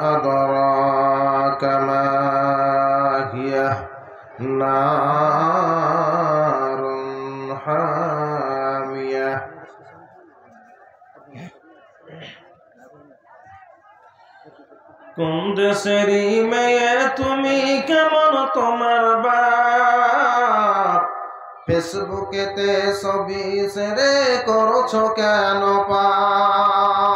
أدراك ما هي نار حامية কোন দেশেরই মেয়ে তুমি কেমন তোমার বাপ ফেসবুকেতে ছবি ছেড়ে করছো কেন পাপ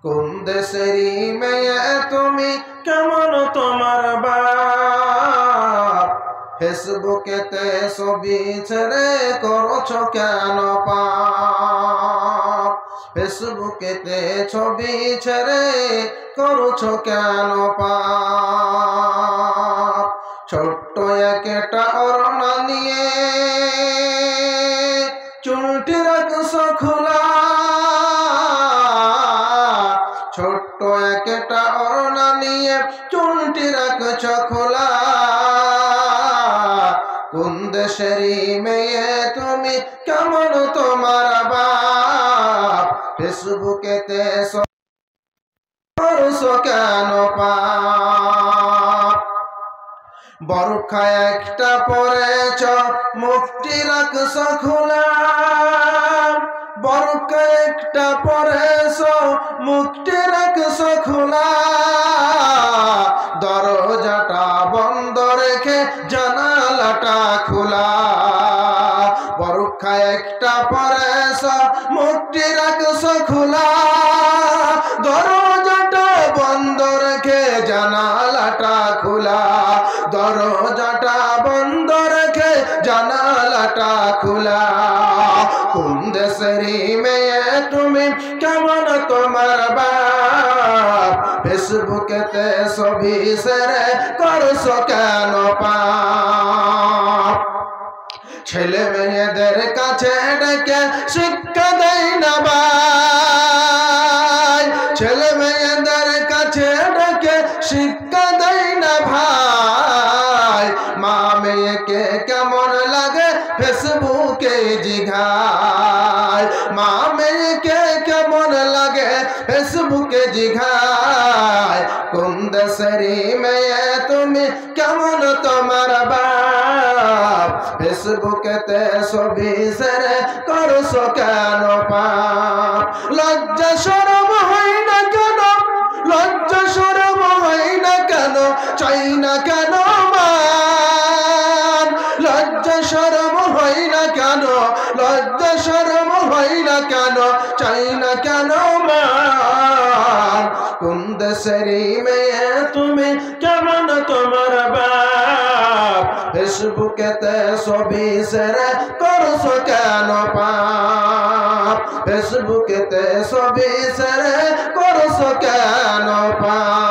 কোন দেশেরই মেয়ে তুমি কেমন তোমার বাপ ফেসবুকেতে ছবি ছেড়ে করছো কেন পাপ ফেসবুকেতে ছবি ছেড়ে করছো কেন পাপ ছোট্ট একটা ওড়না নিয়ে চুলটি রাখছো খোলা ছোট্ট একটা ওড়না নিয়ে চুলটি রাখছো খোলা কোন দেশেরই মেয়ে তুমি কেমন তোমার বাপ ফেসবুকেতে করছো কেন পাপ বরখা একটা পরেছ মুখটি রাখছো খোলা বরখা একটা পরেছ মুখটি রাখছো খোলা দরজাটা বন্ধ রেখে জানালাটা খোলা বরখা একটা পরেছ মুখটি রাখছো খোলা দরজাটা বন্ধ রেখে জানালাটা খোলা দরজাটা বন্ধ রেখে জানালাটা খোলা কোন দেশেরই মেয়ে তুমি কেমন তোমার বাপ ফেসবুকেতে ছবি ছেড়ে করছো কেন পাপ ছেলে মেয়েদের কাছে ডেকে শিক্ষা দেয় না ভাই ছেলে মেয়েদের কাছে ডেকে শিক্ষা দেয় না ভাই মা মেয়েকে কেমন লাগে ফেসবুকে জিঘায় মা মেয়েকে কেমন লাগে ফেসবুকে জিঘায় কোন দেশেরই মেয়ে তুমি কেমন তোমার বাপ ফেসবুকেতে ছবি ছেড়ে করছো কেন পাপ লজ্জা শরম হয় না কেন লজ্জা শরম হয় না কেন চাই না কেন মান লজ্জা শরম হয় না কেন লজ্জা শরম হয় না কেন চাই না কেন মান কোন দেশেরই মেয়ে তুমি কেমন তোমার বাপ ফেসবুকেতে ছবি ছেড়ে করছো কেন পাপ ফেসবুকেতে ছবি ছেড়ে করছো কেন পাপ